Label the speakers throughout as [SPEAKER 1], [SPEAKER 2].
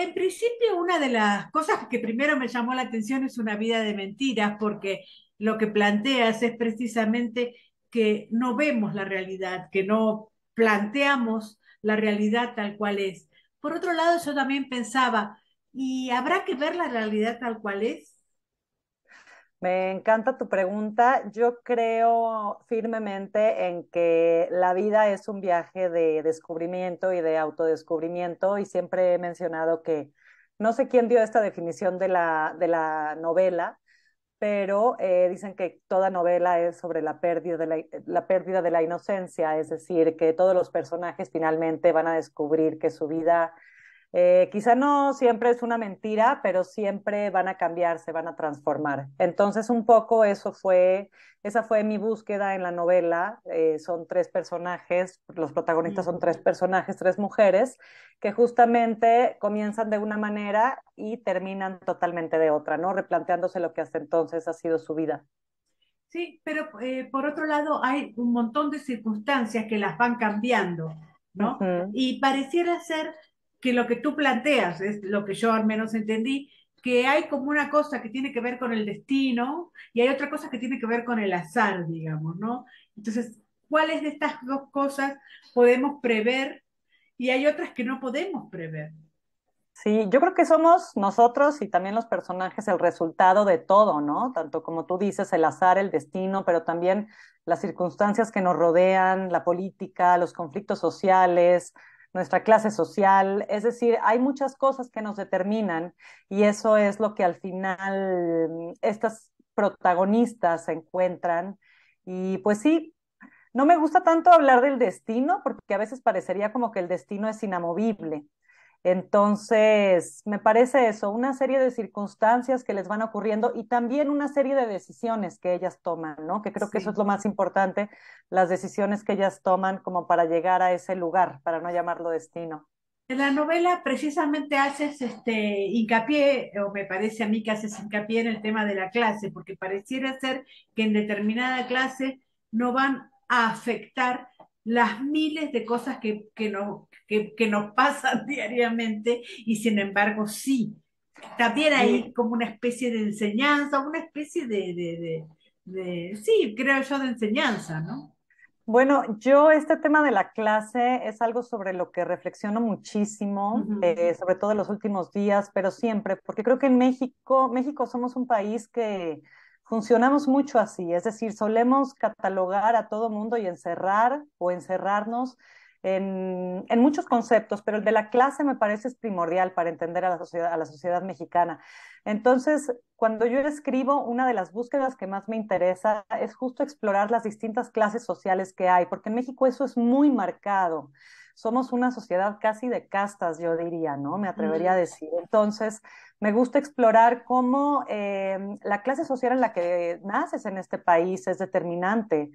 [SPEAKER 1] En principio, una de las cosas que primero me llamó la atención es Una vida de mentiras, porque lo que planteas es precisamente que no vemos la realidad, que no planteamos la realidad tal cual es. Por otro lado, yo también pensaba, ¿y habrá que ver la realidad tal cual es?
[SPEAKER 2] Me encanta tu pregunta. Yo creo firmemente en que la vida es un viaje de descubrimiento y de autodescubrimiento y siempre he mencionado que no sé quién dio esta definición de la novela, pero dicen que toda novela es sobre la pérdida de la inocencia, es decir, que todos los personajes finalmente van a descubrir que su vida quizá no siempre es una mentira, pero siempre van a cambiar, se van a transformar. Entonces, un poco esa fue mi búsqueda en la novela. Son tres personajes, los protagonistas son tres personajes, tres mujeres, que justamente comienzan de una manera y terminan totalmente de otra, ¿no? Replanteándose lo que hasta entonces ha sido su vida.
[SPEAKER 1] Sí, pero por otro lado hay un montón de circunstancias que las van cambiando, ¿no?
[SPEAKER 2] Ujú.
[SPEAKER 1] Y pareciera ser que lo que tú planteas, es lo que yo al menos entendí, que hay como una cosa que tiene que ver con el destino y hay otra cosa que tiene que ver con el azar, digamos, ¿no? Entonces, ¿cuáles de estas dos cosas podemos prever y hay otras que no podemos prever?
[SPEAKER 2] Sí, yo creo que somos nosotros y también los personajes el resultado de todo, ¿no? Tanto como tú dices, el azar, el destino, pero también las circunstancias que nos rodean, la política, los conflictos sociales, nuestra clase social. Es decir, hay muchas cosas que nos determinan y eso es lo que al final estas protagonistas se encuentran. Y pues sí, no me gusta tanto hablar del destino porque a veces parecería como que el destino es inamovible. Entonces, me parece eso, una serie de circunstancias que les van ocurriendo y también una serie de decisiones que ellas toman, ¿no? Que creo que eso es
[SPEAKER 1] Sí.
[SPEAKER 2] lo más importante, las decisiones que ellas toman como para llegar a ese lugar, para no llamarlo destino.
[SPEAKER 1] En la novela precisamente haces hincapié, o me parece a mí que haces hincapié en el tema de la clase, porque pareciera ser que en determinada clase no van a afectar las miles de cosas que nos pasan diariamente y sin embargo sí. También hay
[SPEAKER 2] Sí,
[SPEAKER 1] como una especie de enseñanza, una especie sí, creo yo, de enseñanza, ¿no?
[SPEAKER 2] bueno, yo este tema de la clase es algo sobre lo que reflexiono muchísimo,
[SPEAKER 1] Ujú.
[SPEAKER 2] sobre todo en los últimos días, pero siempre, porque creo que en México somos un país que funcionamos mucho así, es decir, solemos catalogar a todo mundo y encerrar o encerrarnos en muchos conceptos, pero el de la clase me parece es primordial para entender a la sociedad mexicana. Entonces, cuando yo escribo, una de las búsquedas que más me interesa es justo explorar las distintas clases sociales que hay, porque en México eso es muy marcado. Somos una sociedad casi de castas, yo diría, ¿no? Me atrevería a
[SPEAKER 1] Mm.
[SPEAKER 2] decir. Entonces, me gusta explorar cómo la clase social en la que naces en este país es determinante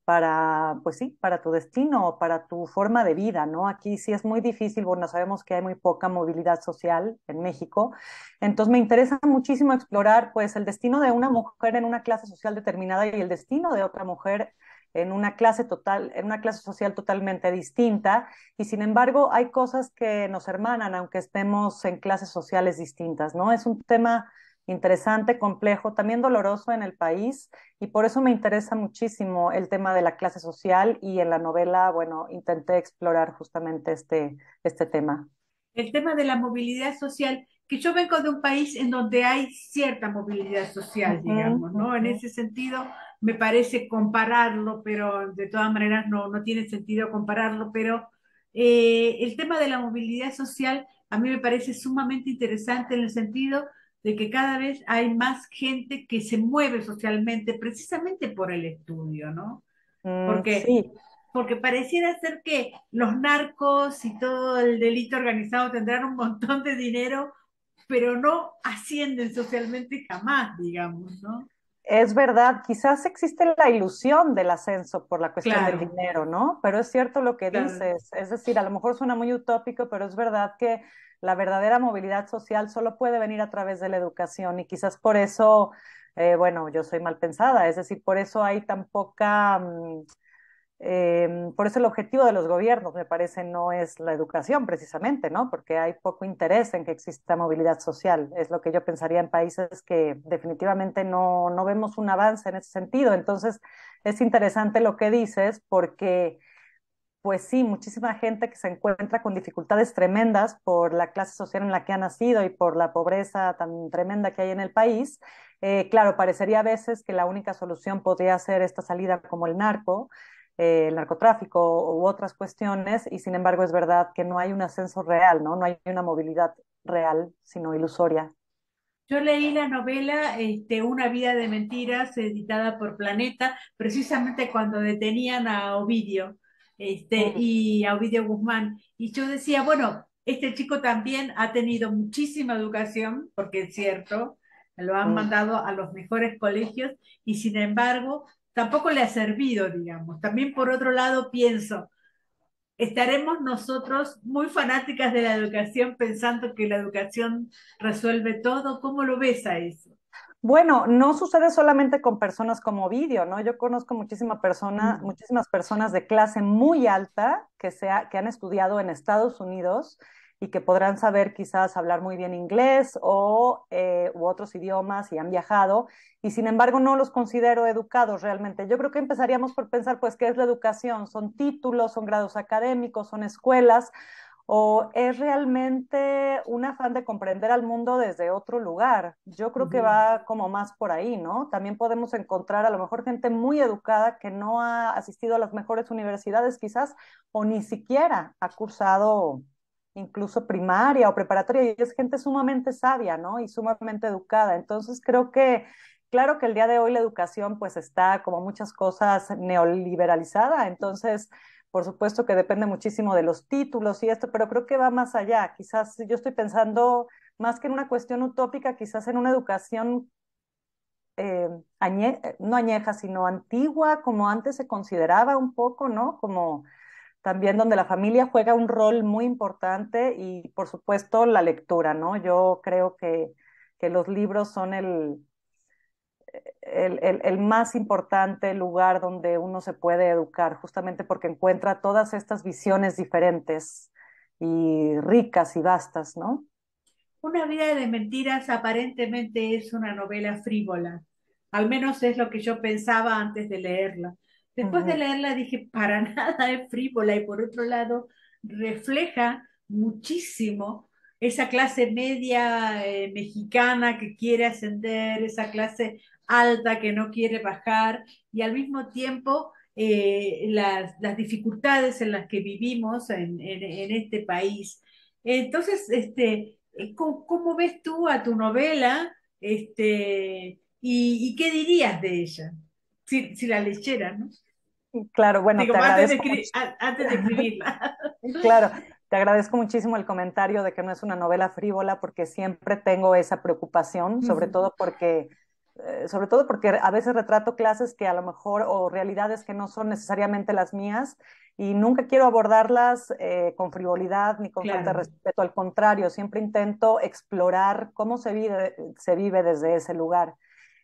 [SPEAKER 2] para, pues sí, para tu destino o para tu forma de vida, ¿no? Aquí sí es muy difícil, bueno, sabemos que hay muy poca movilidad social en México, entonces me interesa muchísimo explorar pues el destino de una mujer en una clase social determinada y el destino de otra mujer en una clase social totalmente distinta, y sin embargo hay cosas que nos hermanan aunque estemos en clases sociales distintas, ¿no? Es un tema interesante, complejo, también doloroso en el país, y por eso me interesa muchísimo el tema de la clase social, y en la novela, bueno, intenté explorar justamente este tema.
[SPEAKER 1] El tema de la movilidad social, que yo vengo de un país en donde hay cierta movilidad social,
[SPEAKER 2] Ujú,
[SPEAKER 1] digamos, ¿no? En
[SPEAKER 2] ujú.
[SPEAKER 1] ese sentido, me parece compararlo, pero de todas maneras no tiene sentido compararlo, pero el tema de la movilidad social a mí me parece sumamente interesante en el sentido de que cada vez hay más gente que se mueve socialmente precisamente por el estudio, ¿no? Porque
[SPEAKER 2] Sí,
[SPEAKER 1] porque pareciera ser que los narcos y todo el delito organizado tendrán un montón de dinero, pero no ascienden socialmente jamás, digamos, ¿no?
[SPEAKER 2] es verdad, quizás existe la ilusión del ascenso por la cuestión del
[SPEAKER 1] Claro,
[SPEAKER 2] dinero, ¿no? Pero es cierto lo que
[SPEAKER 1] claro.
[SPEAKER 2] dices, es decir, a lo mejor suena muy utópico, pero es verdad que la verdadera movilidad social solo puede venir a través de la educación, y quizás por eso, bueno, yo soy mal pensada, es decir, por eso hay tan poca Por eso el objetivo de los gobiernos, me parece, no es la educación precisamente, ¿no? Porque hay poco interés en que exista movilidad social. Es lo que yo pensaría en países que definitivamente no vemos un avance en ese sentido. Entonces, es interesante lo que dices porque pues sí, muchísima gente que se encuentra con dificultades tremendas por la clase social en la que ha nacido y por la pobreza tan tremenda que hay en el país. Claro, parecería a veces que la única solución podría ser esta salida como el narcotráfico u otras cuestiones, y sin embargo es verdad que no hay un ascenso real, ¿no? No hay una movilidad real, sino ilusoria.
[SPEAKER 1] Yo leí la novela Una vida de mentiras, editada por Planeta, precisamente cuando detenían a Ovidio,
[SPEAKER 2] Mm,
[SPEAKER 1] y a Ovidio Guzmán. Y yo decía, bueno, este chico también ha tenido muchísima educación, porque es cierto, lo han
[SPEAKER 2] mm.
[SPEAKER 1] mandado a los mejores colegios, y sin embargo, tampoco le ha servido, digamos. También por otro lado pienso, estaremos nosotros muy fanáticas de la educación pensando que la educación resuelve todo. ¿Cómo lo ves a eso?
[SPEAKER 2] Bueno, no sucede solamente con personas como Ovidio, ¿no? Yo conozco
[SPEAKER 1] Mm.
[SPEAKER 2] muchísimas personas de clase muy alta que han estudiado en Estados Unidos y que podrán saber quizás hablar muy bien inglés u otros idiomas y han viajado, y sin embargo no los considero educados realmente. Yo creo que empezaríamos por pensar, pues, ¿qué es la educación? ¿Son títulos, son grados académicos, son escuelas? ¿O es realmente un afán de comprender al mundo desde otro lugar? Yo creo que
[SPEAKER 1] Ujú.
[SPEAKER 2] va como más por ahí, ¿no? También podemos encontrar a lo mejor gente muy educada que no ha asistido a las mejores universidades quizás, o ni siquiera ha cursado incluso primaria o preparatoria, y es gente sumamente sabia, ¿no? Y sumamente educada. Entonces creo que, claro que el día de hoy la educación pues está como muchas cosas neoliberalizada, entonces por supuesto que depende muchísimo de los títulos y esto, pero creo que va más allá. Quizás yo estoy pensando más que en una cuestión utópica, quizás en una educación no añeja, sino antigua, como antes se consideraba un poco, ¿no? Como también donde la familia juega un rol muy importante y, por supuesto, la lectura, ¿no? Yo creo que los libros son el más importante lugar donde uno se puede educar, justamente porque encuentra todas estas visiones diferentes y ricas y vastas, ¿no?
[SPEAKER 1] Una vida de mentiras aparentemente es una novela frívola. Al menos es lo que yo pensaba antes de leerla. Después de
[SPEAKER 2] Ujú.
[SPEAKER 1] leerla dije, para nada es frívola, y por otro lado refleja muchísimo esa clase media mexicana que quiere ascender, esa clase alta que no quiere bajar, y al mismo tiempo las dificultades en las que vivimos en este país. Entonces, ¿cómo ves tú a tu novela? ¿Y qué dirías de ella? Si la leyeras, ¿no?
[SPEAKER 2] Claro, bueno,
[SPEAKER 1] Digo,
[SPEAKER 2] te
[SPEAKER 1] antes de,
[SPEAKER 2] agradezco mucho.
[SPEAKER 1] antes de escribirla.
[SPEAKER 2] Claro, te agradezco muchísimo el comentario de que no es una novela frívola, porque siempre tengo esa preocupación, sobre todo porque a veces retrato clases que a lo mejor o realidades que no son necesariamente las mías, y nunca quiero abordarlas con frivolidad ni con falta de
[SPEAKER 1] Claro.
[SPEAKER 2] respeto. Al contrario, siempre intento explorar cómo se vive desde ese lugar.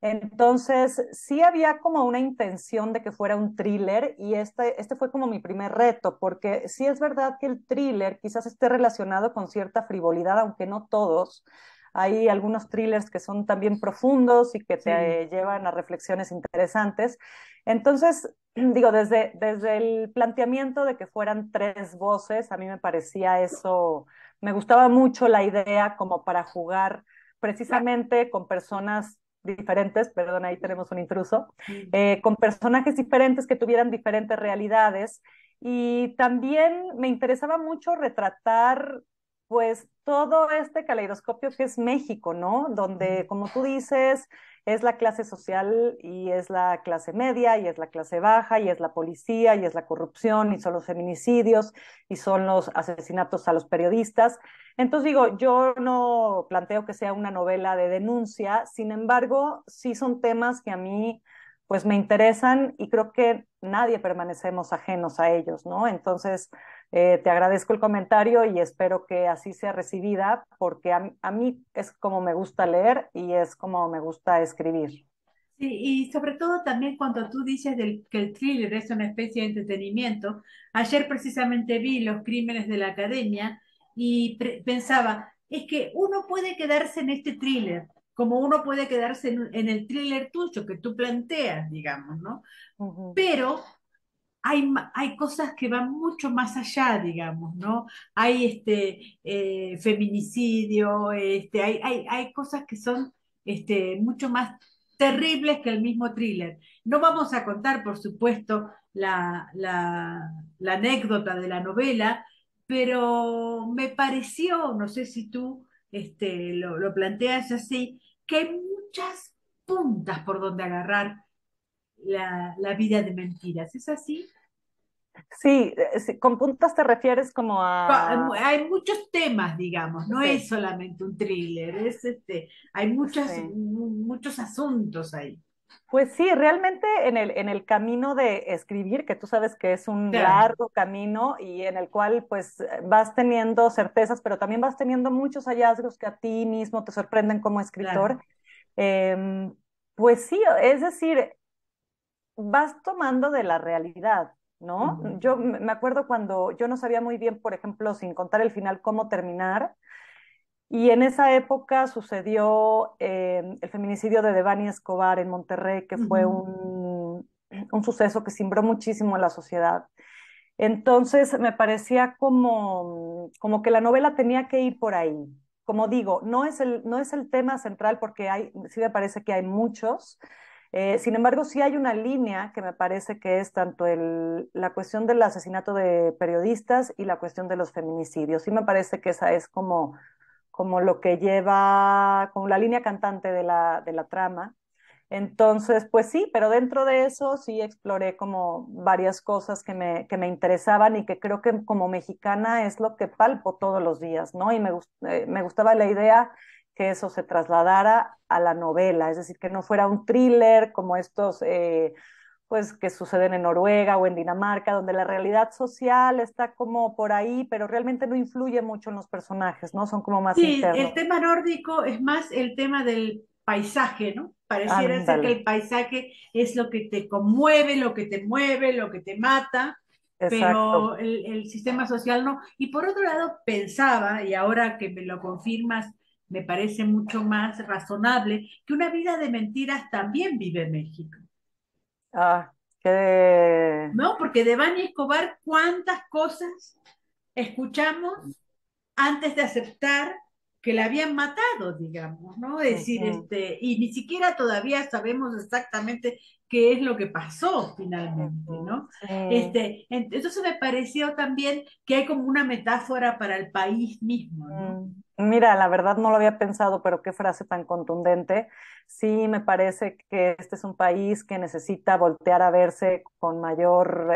[SPEAKER 2] Entonces, sí había como una intención de que fuera un thriller, y este fue como mi primer reto, porque sí es verdad que el thriller quizás esté relacionado con cierta frivolidad, aunque no todos. Hay algunos thrillers que son también profundos y que
[SPEAKER 1] Sí.
[SPEAKER 2] te llevan a reflexiones interesantes. Entonces, digo, desde el planteamiento de que fueran tres voces, a mí me parecía eso, me gustaba mucho la idea como para jugar precisamente con personas diferentes, perdón, ahí tenemos un intruso,
[SPEAKER 1] Mm.
[SPEAKER 2] con personajes diferentes que tuvieran diferentes realidades. Y también me interesaba mucho retratar, pues, todo este caleidoscopio que es México, ¿no? Donde, como tú dices, es la clase social y es la clase media y es la clase baja y es la policía y es la corrupción y son los feminicidios y son los asesinatos a los periodistas. Entonces digo, yo no planteo que sea una novela de denuncia, sin embargo, sí son temas que a mí pues me interesan, y creo que nadie permanecemos ajenos a ellos, ¿no? Entonces, te agradezco el comentario y espero que así sea recibida, porque a mí es como me gusta leer y es como me gusta escribir.
[SPEAKER 1] Sí, y sobre todo también cuando tú dices que el thriller es una especie de entretenimiento. Ayer precisamente vi Los Crímenes de la Academia y pensaba, es que uno puede quedarse en este thriller, como uno puede quedarse en el thriller tuyo que tú planteas, digamos, ¿no?
[SPEAKER 2] Ujú.
[SPEAKER 1] Pero hay cosas que van mucho más allá, digamos, ¿no? Hay feminicidio, hay cosas que son mucho más terribles que el mismo thriller. No vamos a contar, por supuesto, la anécdota de la novela, pero me pareció, no sé si tú lo planteas así, que hay muchas puntas por donde agarrar la vida de mentiras. ¿Es así?
[SPEAKER 2] Sí, sí, con puntas te refieres como a...
[SPEAKER 1] Hay muchos temas, digamos, no
[SPEAKER 2] Sí,
[SPEAKER 1] es solamente un thriller, hay
[SPEAKER 2] sí.
[SPEAKER 1] muchos asuntos ahí.
[SPEAKER 2] Pues sí, realmente en el camino de escribir, que tú sabes que es un
[SPEAKER 1] Claro,
[SPEAKER 2] largo camino y en el cual pues vas teniendo certezas, pero también vas teniendo muchos hallazgos que a ti mismo te sorprenden como escritor.
[SPEAKER 1] claro.
[SPEAKER 2] Em, pues sí, es decir, vas tomando de la realidad, ¿no?
[SPEAKER 1] Ujú,
[SPEAKER 2] Yo me acuerdo cuando yo no sabía muy bien, por ejemplo, sin contar el final, cómo terminar. Y en esa época sucedió el feminicidio de Devani Escobar en Monterrey, que fue
[SPEAKER 1] ujú.
[SPEAKER 2] un suceso que cimbró muchísimo a la sociedad. Entonces me parecía como que la novela tenía que ir por ahí. Como digo, no es el tema central porque sí me parece que hay muchos. Sin embargo, sí hay una línea que me parece que es tanto la cuestión del asesinato de periodistas y la cuestión de los feminicidios. Sí me parece que esa es como lo que lleva, como la línea cantante de la trama. Entonces, pues sí, pero dentro de eso sí exploré como varias cosas que me interesaban y que creo que como mexicana es lo que palpo todos los días, ¿no? Y me gustaba la idea que eso se trasladara a la novela, es decir, que no fuera un thriller como estos, pues, que suceden en Noruega o en Dinamarca, donde la realidad social está como por ahí, pero realmente no influye mucho en los personajes, ¿no? Son como más
[SPEAKER 1] Sí, el
[SPEAKER 2] internos.
[SPEAKER 1] tema nórdico es más el tema del paisaje, ¿no? Pareciera ser que
[SPEAKER 2] Ándale,
[SPEAKER 1] el paisaje es lo que te conmueve, lo que te mueve, lo que te mata,
[SPEAKER 2] exacto.
[SPEAKER 1] pero el sistema social no. Y por otro lado, pensaba, y ahora que me lo confirmas, me parece mucho más razonable, que una vida de mentiras también vive México.
[SPEAKER 2] Ah, qué...
[SPEAKER 1] ¿No? Porque de Bani Escobar, ¿cuántas cosas escuchamos antes de aceptar que la habían matado, digamos, ¿no? Es decir,
[SPEAKER 2] Ujú,
[SPEAKER 1] y ni siquiera todavía sabemos exactamente qué es lo que pasó finalmente,
[SPEAKER 2] ujú,
[SPEAKER 1] ¿no?
[SPEAKER 2] sí.
[SPEAKER 1] Entonces me pareció también que hay como una metáfora para el país mismo, ¿no?
[SPEAKER 2] Mira, la verdad no lo había pensado, pero qué frase tan contundente. Sí, me parece que este es un país que necesita voltear a verse con mayor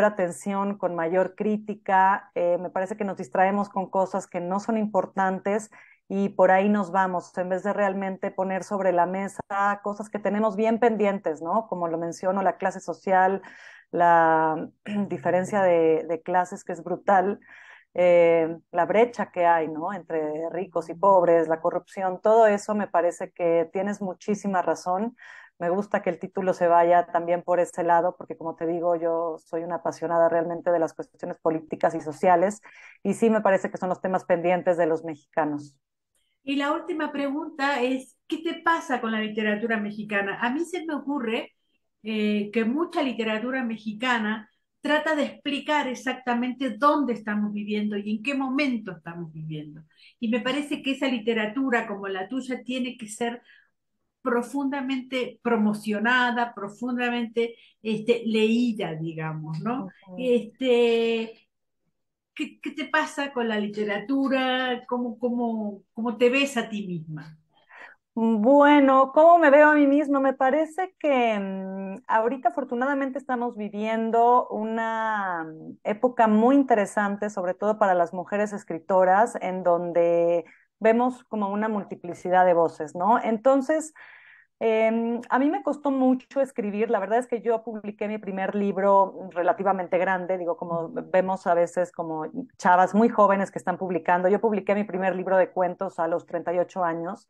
[SPEAKER 2] atención, con mayor crítica. Me parece que nos distraemos con cosas que no son importantes y por ahí nos vamos, en vez de realmente poner sobre la mesa cosas que tenemos bien pendientes, ¿no? Como lo menciono, la clase social, la diferencia de clases que es brutal, la brecha que hay, ¿no? Entre ricos y pobres, la corrupción, todo eso me parece que tienes muchísima razón. Me gusta que el título se vaya también por ese lado, porque como te digo, yo soy una apasionada realmente de las cuestiones políticas y sociales, y sí me parece que son los temas pendientes de los mexicanos.
[SPEAKER 1] Y la última pregunta es, ¿qué te pasa con la literatura mexicana? A mí se me ocurre que mucha literatura mexicana trata de explicar exactamente dónde estamos viviendo y en qué momento estamos viviendo. Y me parece que esa literatura como la tuya tiene que ser profundamente promocionada, profundamente leída, digamos, ¿no?
[SPEAKER 2] Ujú.
[SPEAKER 1] Este, ¿qué te pasa con la literatura? ¿Cómo te ves a ti misma?
[SPEAKER 2] Bueno, ¿cómo me veo a mí misma? Me parece que ahorita afortunadamente estamos viviendo una época muy interesante, sobre todo para las mujeres escritoras, en donde vemos como una multiplicidad de voces, ¿no? Entonces, a mí me costó mucho escribir. La verdad es que yo publiqué mi primer libro relativamente grande, digo, como vemos a veces como chavas muy jóvenes que están publicando. Yo publiqué mi primer libro de cuentos a los 38 años.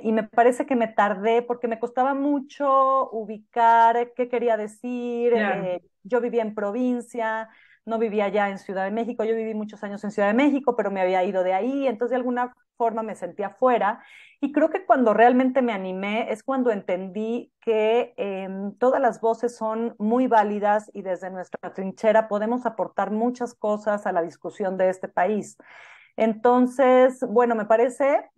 [SPEAKER 2] Y me parece que me tardé porque me costaba mucho ubicar qué quería decir.
[SPEAKER 1] Claro,
[SPEAKER 2] Yo vivía en provincia, no vivía ya en Ciudad de México. Yo viví muchos años en Ciudad de México, pero me había ido de ahí, entonces de alguna forma me sentía fuera. Y creo que cuando realmente me animé es cuando entendí que todas las voces son muy válidas y desde nuestra trinchera podemos aportar muchas cosas a la discusión de este país. Entonces, bueno, me parece,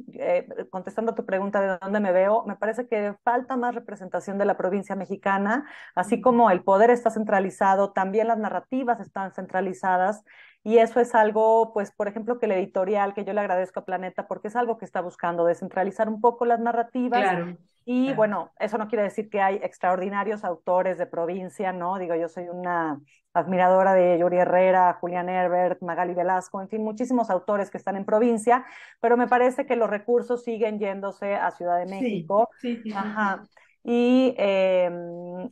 [SPEAKER 2] contestando a tu pregunta de dónde me veo, me parece que falta más representación de la provincia mexicana, así como el poder está centralizado, también las narrativas están centralizadas, y eso es algo, pues, por ejemplo, que el editorial, que yo le agradezco a Planeta, porque es algo que está buscando descentralizar un poco las narrativas.
[SPEAKER 1] claro,
[SPEAKER 2] Y
[SPEAKER 1] claro.
[SPEAKER 2] bueno, eso no quiere decir que hay extraordinarios autores de provincia, ¿no? Digo, yo soy una admiradora de Yuri Herrera, Julián Herbert, Magali Velasco, en fin, muchísimos autores que están en provincia, pero me parece que los recursos siguen yéndose a Ciudad de
[SPEAKER 1] Sí,
[SPEAKER 2] México.
[SPEAKER 1] sí, sí, sí, sí.
[SPEAKER 2] Ajá. Y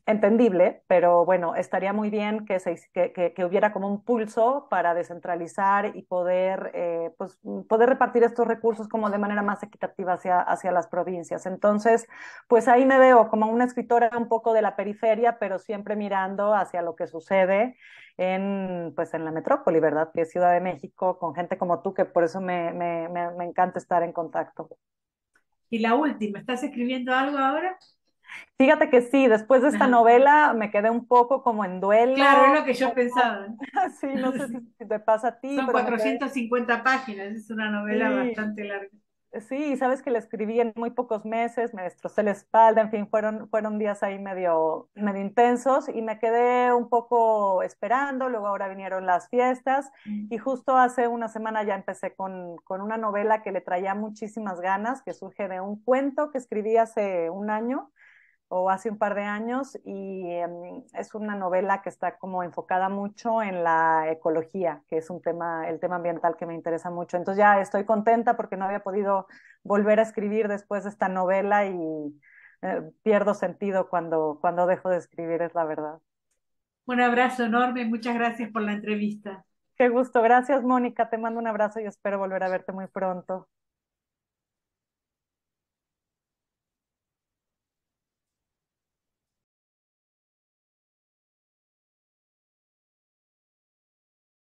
[SPEAKER 2] entendible, pero bueno, estaría muy bien que hubiera como un pulso para descentralizar y poder, pues, poder repartir estos recursos como de manera más equitativa hacia las provincias. Entonces, pues ahí me veo como una escritora un poco de la periferia, pero siempre mirando hacia lo que sucede en, pues en la metrópoli, ¿verdad? Que es Ciudad de México, con gente como tú, que por eso me encanta estar en contacto.
[SPEAKER 1] Y la última, ¿estás escribiendo algo ahora?
[SPEAKER 2] Fíjate que sí, después de esta
[SPEAKER 1] Ajá.
[SPEAKER 2] novela me quedé un poco como en
[SPEAKER 1] Claro, es
[SPEAKER 2] duelo,
[SPEAKER 1] lo que yo
[SPEAKER 2] poco,
[SPEAKER 1] pensaba.
[SPEAKER 2] sí, no sé si te pasa a ti,
[SPEAKER 1] Son
[SPEAKER 2] pero me quedé,
[SPEAKER 1] 450 páginas, es una novela
[SPEAKER 2] sí,
[SPEAKER 1] bastante larga.
[SPEAKER 2] sí, sabes que la escribí en muy pocos meses, me destrocé la espalda, en fin, fueron días ahí medio intensos y me quedé un poco esperando, luego ahora vinieron las fiestas y justo hace una semana ya empecé con una novela que le traía muchísimas ganas, que surge de un cuento que escribí hace un año o hace un par de años y es una novela que está como enfocada mucho en la ecología, que es un tema, el tema ambiental que me interesa mucho. Entonces ya estoy contenta porque no había podido volver a escribir después de esta novela y pierdo sentido cuando dejo de escribir, es la verdad.
[SPEAKER 1] Un abrazo enorme y muchas gracias por la entrevista.
[SPEAKER 2] Qué gusto. Gracias, Mónica. Te mando un abrazo y espero volver a verte muy pronto.